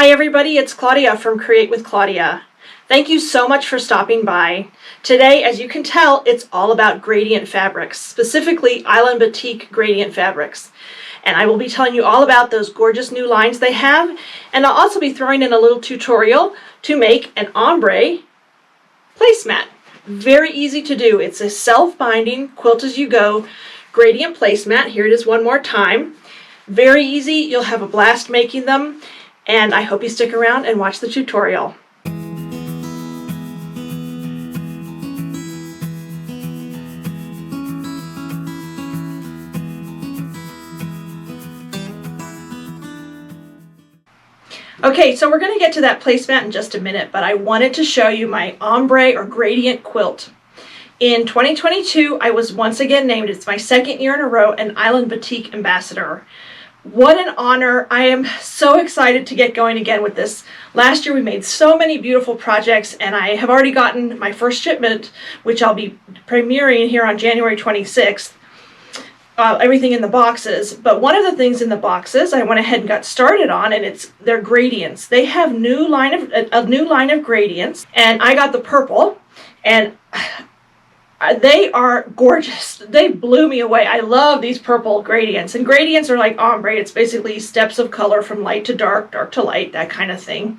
Hi everybody, it's Claudia from Create with Claudia. Thank you so much for stopping by. Today, as you can tell, it's all about gradient fabrics, specifically Island Batik gradient fabrics. And I will be telling you all about those gorgeous new lines they have, and I'll also be throwing in a little tutorial to make an ombre placemat. Very easy to do. It's a self-binding, quilt as you go gradient placemat. Here it is one more time. Very easy. You'll have a blast making them. And I hope you stick around and watch the tutorial. Okay, so we're going to get to that placemat in just a minute, but I wanted to show you my ombre or gradient quilt. In 2022, I was once again named, it's my second year in a row, an Island Batik ambassador. What an honor. I am so excited to get going again with this. Last year we made so many beautiful projects, and I have already gotten my first shipment, which I'll be premiering here on January 26th. Everything in the boxes, but one of the things in the boxes I went ahead and got started on, and it's their gradients. They have a new line of gradients, and I got the purple, and they are gorgeous. They blew me away. I love these purple gradients, and gradients are like ombre. It's basically steps of color from light to dark, dark to light, that kind of thing.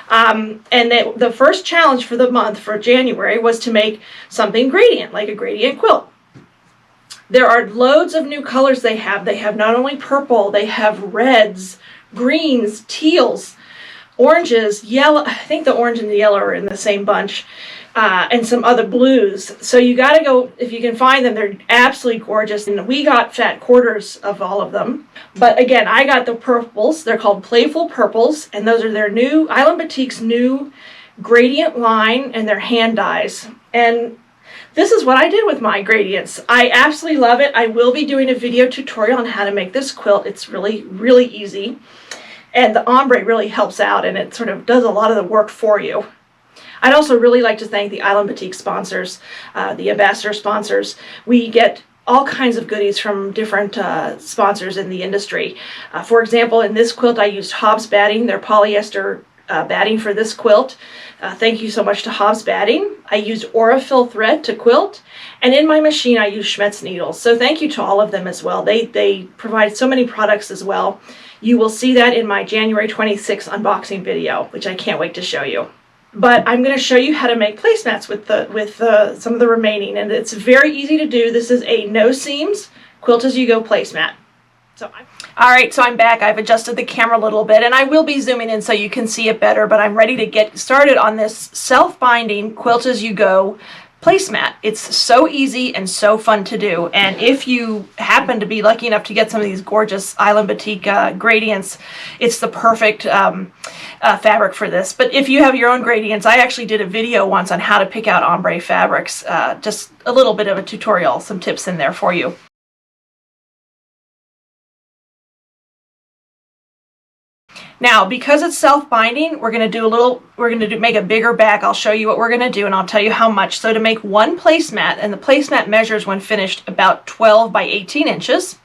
And the first challenge for the month, for January, was to make something gradient, like a gradient quilt. There are loads of new colors they have. They have not only purple, they have reds, greens, teals, oranges, yellow. I think the orange and the yellow are in the same bunch. And some other blues. So you got to go, if you can find them, they're absolutely gorgeous. And we got fat quarters of all of them. But again, I got the purples. They're called Playful Purples, and those are their new, Island Batik's new gradient line, and they're hand dyes. And this is what I did with my gradients. I absolutely love it. I will be doing a video tutorial on how to make this quilt. It's really, really easy. And the ombre really helps out, and it sort of does a lot of the work for you. I'd also really like to thank the Island Batik sponsors, the ambassador sponsors. We get all kinds of goodies from different sponsors in the industry. For example, in this quilt I used Hobbs batting, their polyester batting for this quilt. Thank you so much to Hobbs batting. I used Aurifil Thread to quilt, and in my machine I used Schmetz needles. So thank you to all of them as well. They provide so many products as well. You will see that in my January 26th unboxing video, which I can't wait to show you. But I'm going to show you how to make placemats with some of the remaining, and it's very easy to do. This is a no seams quilt as you go placemat. All right, so I'm back. I've adjusted the camera a little bit, and I will be zooming in so you can see it better, but I'm ready to get started on this self-binding quilt as you go placemat. It's so easy and so fun to do, and if you happen to be lucky enough to get some of these gorgeous Island Batik gradients, it's the perfect fabric for this. But if you have your own gradients, I actually did a video once on how to pick out ombre fabrics, just a little bit of a tutorial, some tips in there for you. Now, because it's self-binding, we're going to make a bigger back. I'll show you what we're going to do, and I'll tell you how much. So to make one placemat, and the placemat measures when finished about 12 by 18 inches,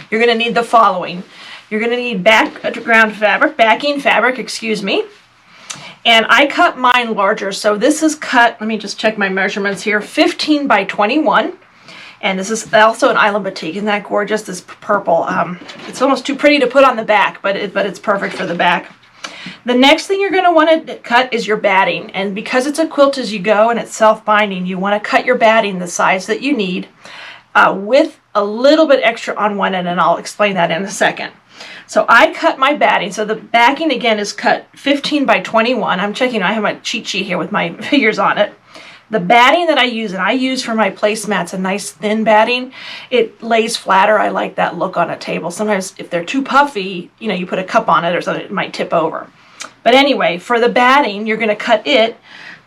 you're going to need the following. You're going to need backing fabric, excuse me. And I cut mine larger, so this is cut, let me just check my measurements here, 15 by 21. And this is also an Island Batik. Isn't that gorgeous, this purple? It's almost too pretty to put on the back, but it's perfect for the back. The next thing you're going to want to cut is your batting. And because it's a quilt as you go and it's self-binding, you want to cut your batting the size that you need with a little bit extra on one end, and I'll explain that in a second. So I cut my batting. So the backing again is cut 15 by 21. I'm checking, I have my cheat sheet here with my figures on it. The batting that I use, and I use for my placemats a nice thin batting. It lays flatter. I like that look on a table. Sometimes if they're too puffy, you know, you put a cup on it or something, it might tip over. But anyway, for the batting, you're going to cut it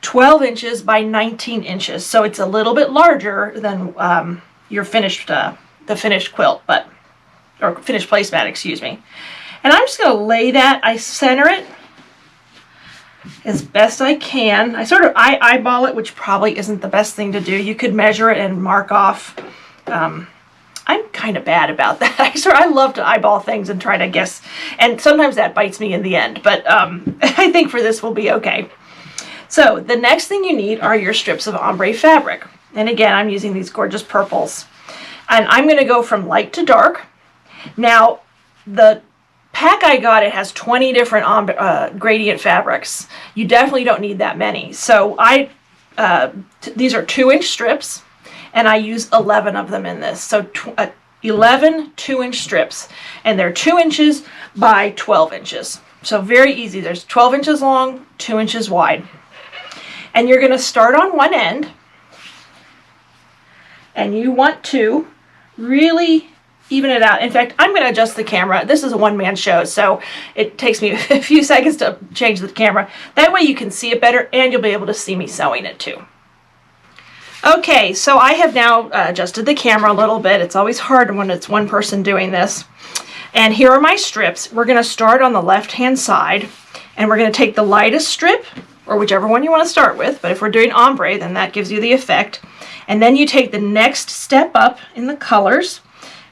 12 inches by 19 inches. So it's a little bit larger than your finished, the finished quilt, or finished placemat, excuse me. And I'm just going to lay that, I center it as best I can. I eyeball it, which probably isn't the best thing to do. You could measure it and mark off. I I'm kind of bad about that. I love to eyeball things and try to guess, and sometimes that bites me in the end, but I think for this we'll be okay. So the next thing you need are your strips of ombre fabric. And again, I'm using these gorgeous purples. And I'm going to go from light to dark. Now, the pack I got, it has 20 different gradient fabrics. You definitely don't need that many. So these are 2-inch strips, and I use 11 of them in this. So 11 2-inch strips, and they're 2 inches by 12 inches. So very easy. There's 12 inches long, 2 inches wide. And you're going to start on one end, and you want to really even it out. In fact, I'm going to adjust the camera. This is a one-man show, so it takes me a few seconds to change the camera. That way you can see it better, and you'll be able to see me sewing it too. Okay, so I have now adjusted the camera a little bit. It's always hard when it's one person doing this. And here are my strips. We're going to start on the left-hand side, and we're going to take the lightest strip, or whichever one you want to start with, but if we're doing ombre, then that gives you the effect. And then you take the next step up in the colors.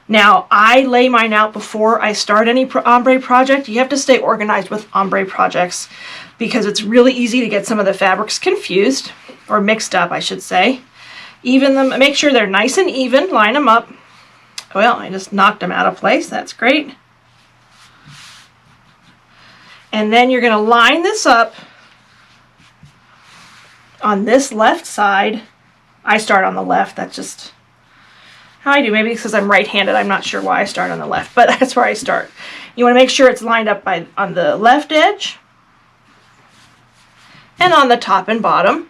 Now, I lay mine out before I start any ombre project. You have to stay organized with ombre projects because it's really easy to get some of the fabrics confused, or mixed up, I should say. Even them, make sure they're nice and even, line them up. Well, I just knocked them out of place, that's great. And then you're going to line this up on this left side. I start on the left, that's just how I do. Maybe because I'm right-handed, I'm not sure why I start on the left, but that's where I start. You want to make sure it's lined up on the left edge and on the top and bottom.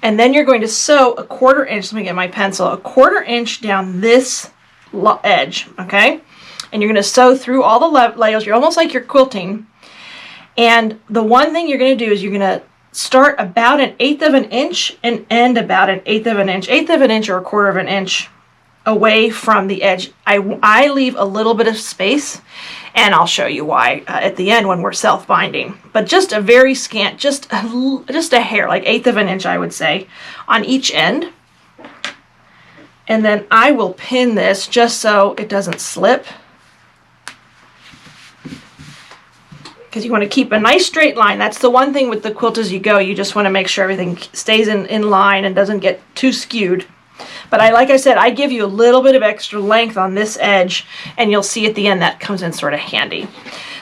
And then you're going to sew a 1/4 inch, let me get my pencil, a 1/4 inch down this edge, okay? And you're going to sew through all the layers. You're almost like you're quilting. And the one thing you're going to do is you're going to start about 1/8 of an inch and end about 1/8 of an inch. 1/8 of an inch or a 1/4 of an inch away from the edge. I leave a little bit of space, and I'll show you why at the end when we're self-binding. But just a very scant, just a hair, like 1/8 of an inch, I would say, on each end. And then I will pin this just so it doesn't slip, because you want to keep a nice straight line. That's the one thing with the quilt as you go. You just want to make sure everything stays in line and doesn't get too skewed. But like I said, I give you a little bit of extra length on this edge, and you'll see at the end that comes in sort of handy.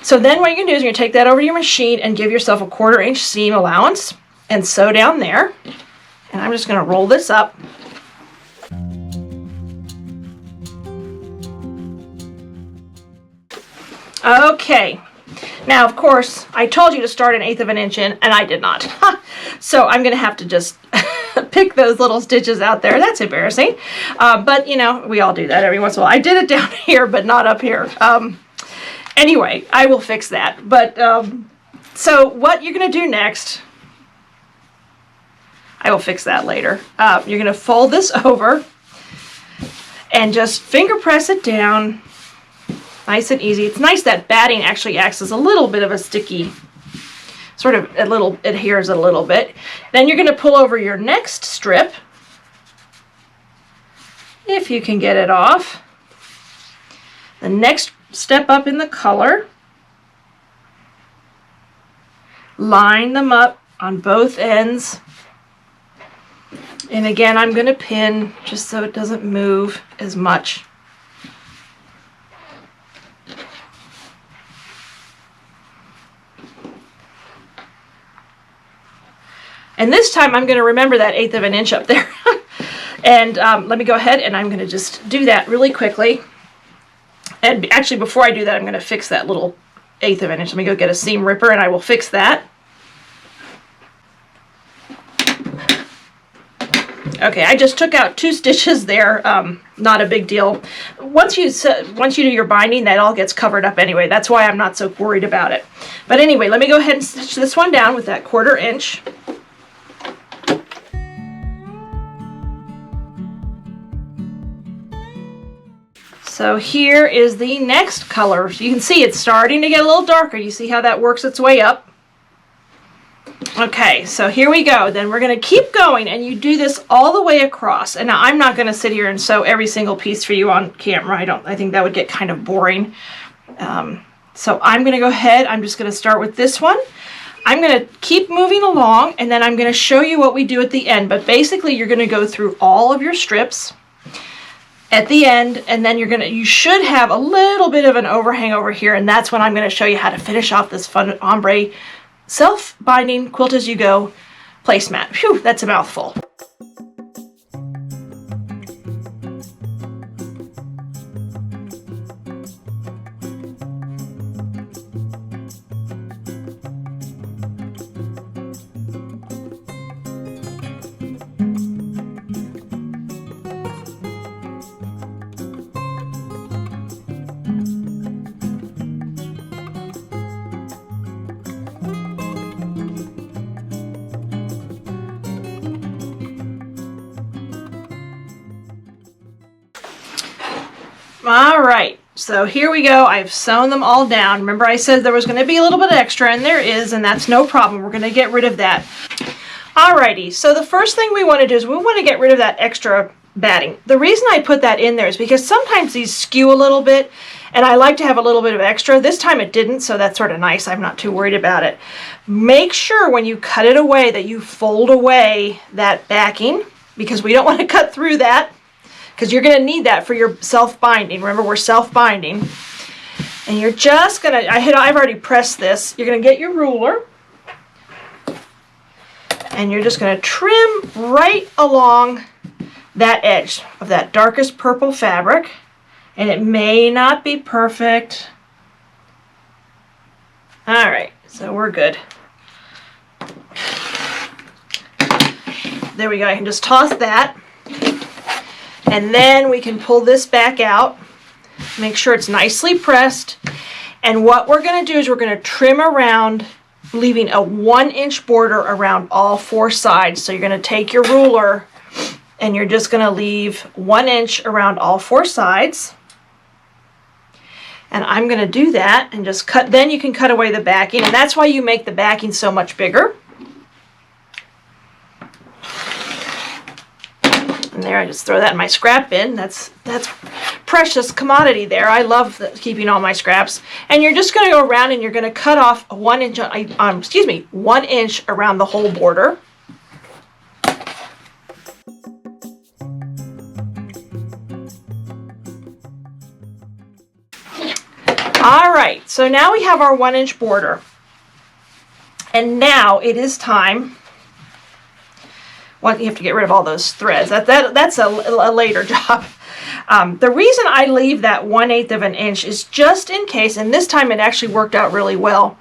So then what you're going to do is you're going to take that over to your machine and give yourself a 1/4 inch seam allowance and sew down there. And I'm just going to roll this up. Okay. Now, of course, I told you to start 1/8 of an inch in, and I did not. So I'm going to have to just pick those little stitches out there. That's embarrassing. But, you know, we all do that every once in a while. I did it down here, but not up here. Anyway, I will fix that. But, so what you're going to do next, I will fix that later. You're going to fold this over and just finger press it down. Nice and easy. It's nice that batting actually acts as a little bit of a sticky, sort of adheres a little bit. Then you're going to pull over your next strip, if you can get it off. The next step up in the color. Line them up on both ends. And again, I'm going to pin just so it doesn't move as much. And this time I'm going to remember that 1/8 of an inch up there. And let me go ahead and I'm going to just do that really quickly. And actually before I do that, I'm going to fix that little 1/8 of an inch. Let me go get a seam ripper and I will fix that. Okay, I just took out 2 stitches there. Not a big deal. Once you do your binding, that all gets covered up anyway. That's why I'm not so worried about it. But anyway, let me go ahead and stitch this one down with that 1/4 inch. So here is the next color. So you can see it's starting to get a little darker. You see how that works its way up. Okay, so here we go. Then we're going to keep going, and you do this all the way across. And now I'm not going to sit here and sew every single piece for you on camera. I think that would get kind of boring. So I'm going to go ahead. I'm just going to start with this one. I'm going to keep moving along, and then I'm going to show you what we do at the end. But basically, you're going to go through all of your strips at the end, and then you should have a little bit of an overhang over here, and that's when I'm going to show you how to finish off this fun ombre self-binding quilt as you go placemat. Phew, that's a mouthful. All right, so here we go. I've sewn them all down. Remember I said there was going to be a little bit extra, and there is, and that's no problem. We're going to get rid of that. Alrighty, so the first thing we want to do is we want to get rid of that extra batting. The reason I put that in there is because sometimes these skew a little bit, and I like to have a little bit of extra. This time it didn't, so that's sort of nice. I'm not too worried about it. Make sure when you cut it away that you fold away that backing, because we don't want to cut through that, because you're going to need that for your self-binding. Remember, we're self-binding. And you're just going to, I've already pressed this. You're going to get your ruler, and you're just going to trim right along that edge of that darkest purple fabric. And it may not be perfect. All right, so we're good. There we go. I can just toss that. And then we can pull this back out. Make sure it's nicely pressed. And what we're going to do is we're going to trim around, leaving a 1-inch border around all 4 sides. So you're going to take your ruler and you're just going to leave 1 inch around all 4 sides. And I'm going to do that and just cut. Then you can cut away the backing, and that's why you make the backing so much bigger. And there, I just throw that in my scrap bin. That's precious commodity there. I love keeping all my scraps. And you're just going to go around and you're going to cut off a 1 inch, 1 inch around the whole border. All right, so now we have our 1 inch border. And now it is time. Well, you have to get rid of all those threads. That's a later job. The reason I leave that 1/8 of an inch is just in case, and this time it actually worked out really well,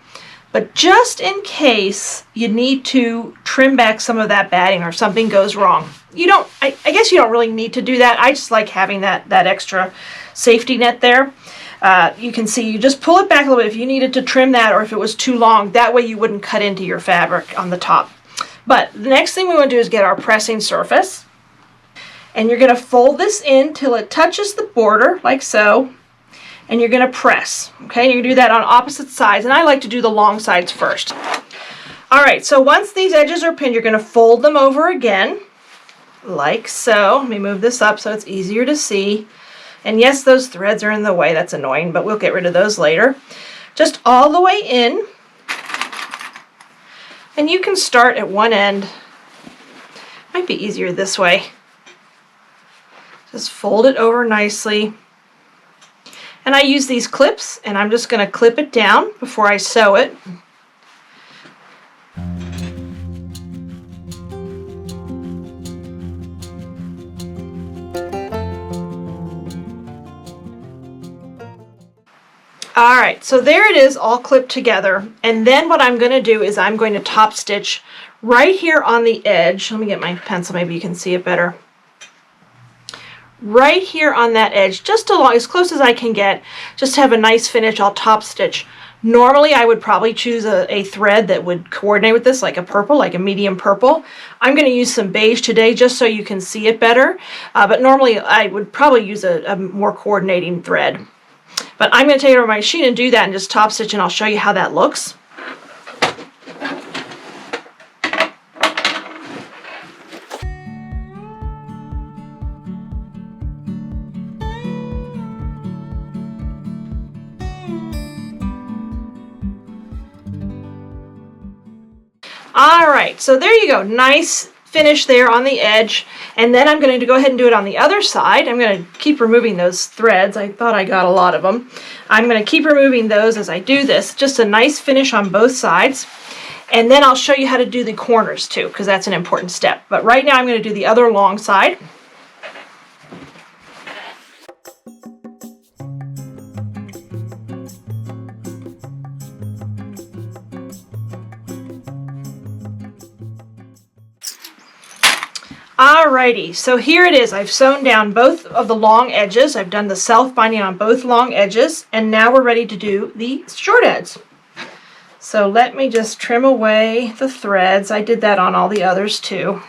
but just in case you need to trim back some of that batting or something goes wrong. You don't, I guess you don't really need to do that. I just like having that extra safety net there. You can see, you just pull it back a little bit if you needed to trim that, or if it was too long. That way you wouldn't cut into your fabric on the top. But the next thing we want to do is get our pressing surface. And you're going to fold this in till it touches the border, like so. And you're going to press. Okay, you can do that on opposite sides. And I like to do the long sides first. All right, so once these edges are pinned, you're going to fold them over again, like so. Let me move this up so it's easier to see. And yes, those threads are in the way. That's annoying, but we'll get rid of those later. Just all the way in. And you can start at one end. Might be easier this way. Just fold it over nicely. And I use these clips, and I'm just going to clip it down before I sew it. Alright, so there it is all clipped together, and then what I'm going to do is I'm going to top stitch right here on the edge. Let me get my pencil, maybe you can see it better. Right here on that edge, just along as close as I can get, just to have a nice finish. I'll top stitch. Normally I would probably choose a thread that would coordinate with this, like a purple, like a medium purple. I'm going to use some beige today just so you can see it better, but normally I would probably use a more coordinating thread. But I'm going to take it over my machine and do that and just top stitch, and I'll show you how that looks. All right, so there you go. Nice finish there on the edge. And then I'm going to go ahead and do it on the other side. I'm going to keep removing those threads. I thought I got a lot of them. I'm going to keep removing those as I do this. Just a nice finish on both sides. And then I'll show you how to do the corners too, because that's an important step. But right now I'm going to do the other long side. Alrighty, so here it is. I've sewn down both of the long edges. I've done the self-binding on both long edges, and now we're ready to do the short ends. So let me just trim away the threads. I did that on all the others too.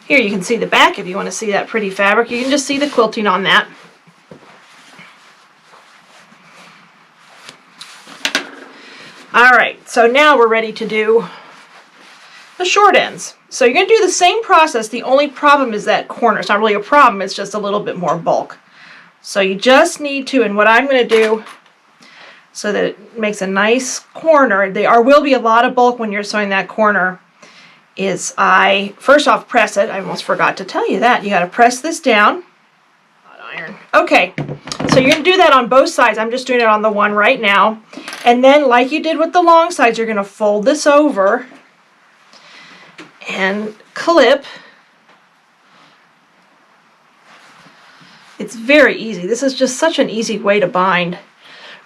Here you can see the back if you want to see that pretty fabric. You can just see the quilting on that. Alright, so now we're ready to do the short ends. So you're going to do the same process. The only problem is that corner. It's not really a problem, it's just a little bit more bulk. So you just need to, and what I'm going to do so that it makes a nice corner, there will be a lot of bulk when you're sewing that corner, is I first off press it. I almost forgot to tell you that. You got to press this down. Iron. Okay, so you're going to do that on both sides. I'm just doing it on the one right now. And then like you did with the long sides, you're going to fold this over and clip. It's very easy. This is just such an easy way to bind.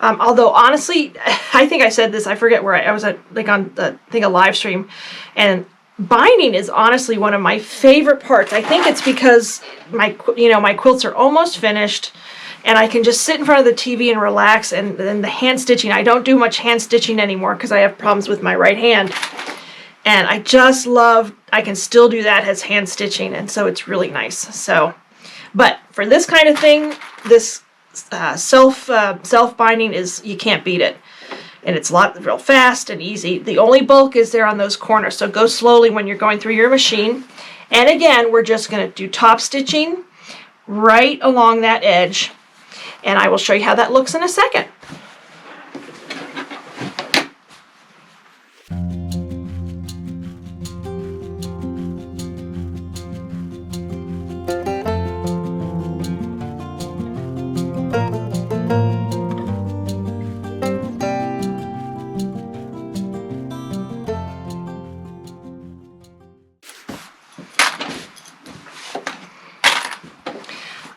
Although honestly, I think I said this, I forget where I was at, like on the, I think a live stream, and binding is honestly one of my favorite parts. I think it's because my quilts are almost finished and I can just sit in front of the TV and relax, and then the hand stitching, I don't do much hand stitching anymore because I have problems with my right hand. And I just love, I can still do that as hand stitching, and so it's really nice. So, but for this kind of thing, this self-binding is, you can't beat it. And it's real fast and easy. The only bulk is there on those corners, so go slowly when you're going through your machine. And again, we're just going to do top stitching right along that edge, and I will show you how that looks in a second.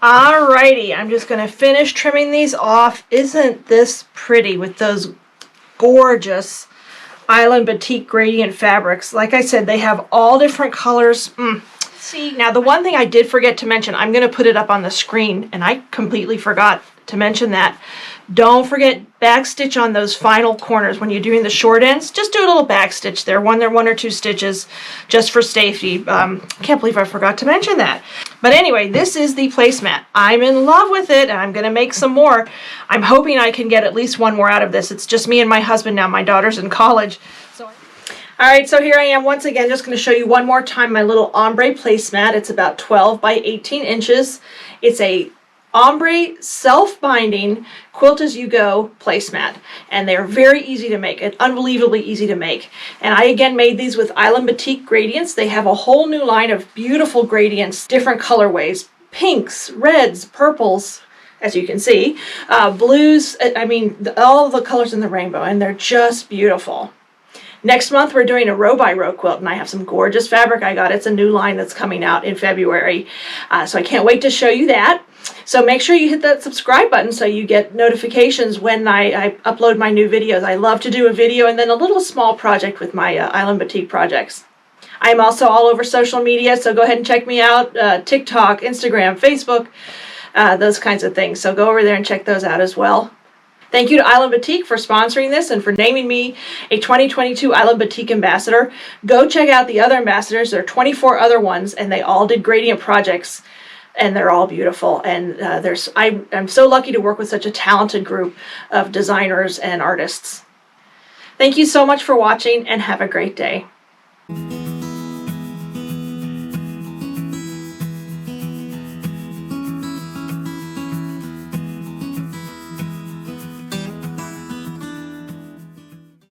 Alrighty, I'm just going to finish trimming these off. Isn't this pretty with those gorgeous Island Batik gradient fabrics? Like I said, they have all different colors. See, now the one thing I did forget to mention, I'm going to put it up on the screen, and I completely forgot to mention that. Don't forget back stitch on those final corners when you're doing the short ends. Just do a little back stitch there, one or two stitches, just for safety. Can't believe I forgot to mention that. But anyway, this is the placemat. I'm in love with it, and I'm going to make some more. I'm hoping I can get at least one more out of this. It's just me and my husband now. My daughter's in college. Alright, so here I am once again, just going to show you one more time my little ombre placemat. It's about 12 by 18 inches. It's a ombre self-binding quilt as you go placemat, and they're very easy to make. It's unbelievably easy to make. And I again made these with Island Batik gradients. They have a whole new line of beautiful gradients, different colorways, pinks, reds, purples, as you can see, blues. I mean, all the colors in the rainbow, and they're just beautiful. Next month we're doing a row by row quilt, and I have some gorgeous fabric I got. It's a new line that's coming out in February, so I can't wait to show you that. So make sure you hit that subscribe button so you get notifications when I upload my new videos. I love to do a video and then a little small project with my Island Batik projects. I'm also all over social media, so go ahead and check me out, TikTok, Instagram, Facebook, those kinds of things. So go over there and check those out as well. Thank you to Island Batik for sponsoring this and for naming me a 2022 Island Batik ambassador. Go check out the other ambassadors. There are 24 other ones, and they all did gradient projects, and they're all beautiful. And I'm so lucky to work with such a talented group of designers and artists. Thank you so much for watching, and have a great day.